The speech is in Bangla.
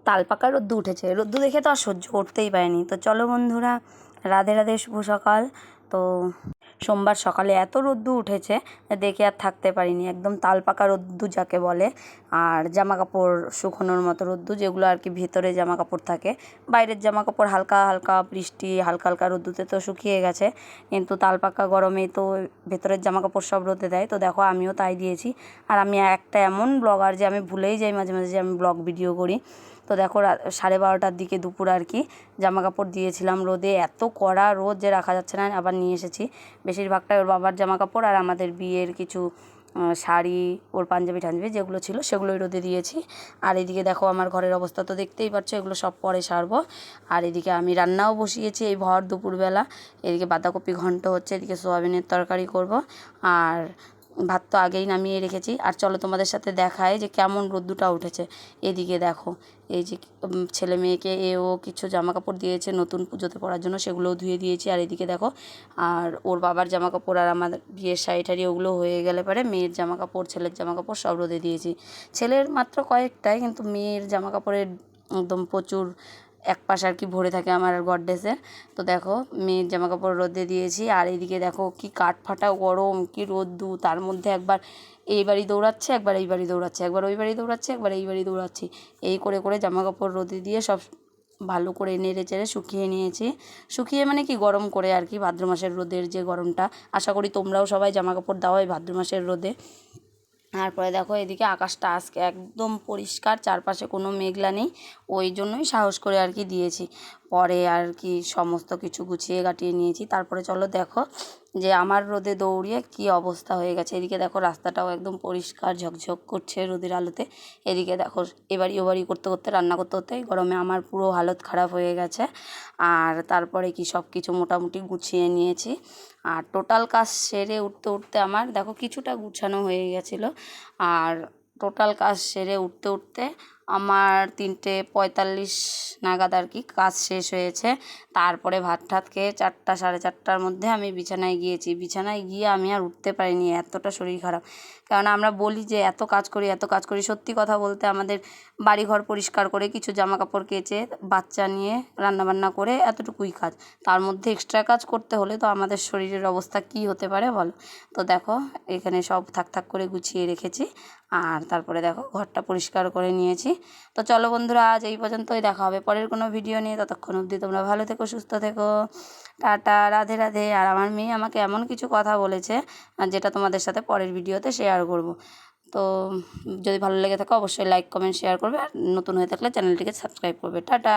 তালপাকা রোদ্দু উঠেছে। রোদ্দু দেখে তো আর সহ্য করতেই পারিনি। তো চলো বন্ধুরা, রাধে রাধে, শুভ সকাল। তো সোমবার সকালে এত রোদ্দু উঠেছে দেখে আর থাকতে পারিনি। একদম তালপাকা রোদ্দু যাকে বলে। আর জামা কাপড় শুকোনোর মতো রোদ্দু, যেগুলো আর কি ভিতরে জামা কাপড় থাকে। বাইরের জামা কাপড় হালকা হালকা বৃষ্টি, হালকা হালকা রোদ্দুতে তো শুকিয়ে গেছে, কিন্তু তালপাকা গরমে তো ভেতরের জামা কাপড় সব রোদে দেয়। তো দেখো আমিও তাই দিয়েছি। আর আমি একটা এমন ব্লগার যে আমি ভুলেই যাই মাঝে মাঝে যে আমি ব্লগ ভিডিও করি। তো দেখো 12:30টার দিকে দুপুর আর কি জামা কাপড় দিয়েছিলাম রোদে। এত কড়া রোদ যে রাখা যাচ্ছে না, আবার নিয়ে এসেছি। বেশিরভাগটাই ওর বাবার জামা কাপড় আর আমাদের বিয়ের কিছু শাড়ি, ওর পাঞ্জাবি টাঞ্জাবি যেগুলো ছিল সেগুলোই রোদে দিয়েছি। আর এদিকে দেখো আমার ঘরের অবস্থা তো দেখতেই পাচ্ছ, এগুলো সব পরে সারবো। আর এদিকে আমি রান্নাও বসিয়েছি এই ভর দুপুরবেলা। এদিকে বাঁধাকপি ঘন্ট হচ্ছে, এদিকে সোয়াবিনের তরকারি করব। আর ভাত তো আগেই নামিয়ে রেখেছি। আর চলো তোমাদের সাথে দেখায় যে কেমন রোদ্দুটা উঠেছে। এদিকে দেখো, এই যে ছেলে মেয়েকে ও কিছু জামা কাপড় দিয়েছে নতুন পুজোতে পরার জন্য, সেগুলোও ধুয়ে দিয়েছি। আর এদিকে দেখো, আর ওর বাবার জামা কাপড় আর আমাদের বিয়ের শাড়ি টাড়ি ওগুলো হয়ে গেলে পরে মেয়ের জামা কাপড়, ছেলের জামা কাপড় সব রোদে দিয়েছি। ছেলের মাত্র কয়েকটাই, কিন্তু মেয়ের জামা কাপড়ের একদম প্রচুর এক পাশ আর কি ভরে থাকে আমার গডরেজে। তো দেখো মেয়ের জামা কাপড় রোদে দিয়েছি। আর এইদিকে দেখো কি কাঠ ফাটা গরম, কি রোদ্দু, তার মধ্যে একবার এই বাড়ি দৌড়াচ্ছে, একবার এই বাড়ি দৌড়াচ্ছে, একবার ওই বাড়ি দৌড়াচ্ছে, একবার এই বাড়ি দৌড়াচ্ছি। এই করে করে জামা কাপড় রোদে দিয়ে সব ভালো করে নেড়ে চেড়ে শুকিয়ে নিয়েছি। শুকিয়ে মানে কি, গরম করে আর কি, ভাদ্র মাসের রোদের যে গরমটা। আশা করি তোমরাও সবাই জামা কাপড় দাও এই ভাদ্র মাসের রোদে। তারপরে দেখো এদিকে আকাশটা আজকে একদম পরিষ্কার, চারপাশে কোনো মেঘলা নেই। ওই জন্যই সাহস করে আর কি দিয়েছি। পরে আর কি সমস্ত কিছু গুছিয়ে গাটিয়ে নিয়েছি। তারপরে চলো দেখো যে আমার রোদে দৌড়িয়ে কি অবস্থা হয়ে গেছে। এদিকে দেখো রাস্তাটাও একদম পরিষ্কার ঝকঝক করছে রোদের আলোতে। এদিকে দেখো এবাড়ি ওবাড়ি করতে করতে, রান্না করতে করতে গরমে আমার পুরো হালত খারাপ হয়ে গেছে। আর তারপরে কি সব কিছু মোটামুটি গুছিয়ে নিয়েছি। আর টোটাল কাজ সেরে উঠতে উঠতে আমার দেখো কিছুটা গুছানো হয়ে গেছিলো। আর টোটাল কাজ সেরে উঠতে উঠতে আমার 3:45 নাগাদ আর কি কাজ শেষ হয়েছে। তারপরে ভাত ঠাত খেয়ে 4টা, 4:30টার মধ্যে আমি বিছানায় গিয়েছি। বিছানায় গিয়ে আমি আর উঠতে পারিনি, এতটা শরীর খারাপ। কারণ আমরা বলি যে এত কাজ করি, এত কাজ করি। সত্যি কথা বলতে আমাদের বাড়িঘর পরিষ্কার করে, কিছু জামা কাপড় কেচে, বাচ্চা নিয়ে রান্নাবান্না করে এতটুকুই কাজ। তার মধ্যে এক্সট্রা কাজ করতে হলে তো আমাদের শরীরের অবস্থা কী হতে পারে বলো। তো দেখো এখানে সব থাক থাক করে গুছিয়ে রেখেছি। আর তারপরে দেখো ঘরটা পরিষ্কার করে নিয়েছি। তো চলো বন্ধুরা, আজ এই পর্যন্তই। দেখা হবে পরের কোনো ভিডিও নিয়ে। ততক্ষণ অবধি তোমরা ভালো থেকো, সুস্থ থেকো, টাটা, রাধে রাধে। আর আমার মেয়ে আমাকে এমন কিছু কথা বলেছে যেটা তোমাদের সাথে পরের ভিডিওতে শেয়ার করব। তো যদি ভালো লেগে থাকে অবশ্যই লাইক কমেন্ট শেয়ার করবে। আর নতুন হয়ে থাকলে চ্যানেলটিকে সাবস্ক্রাইব করবে। টাটা।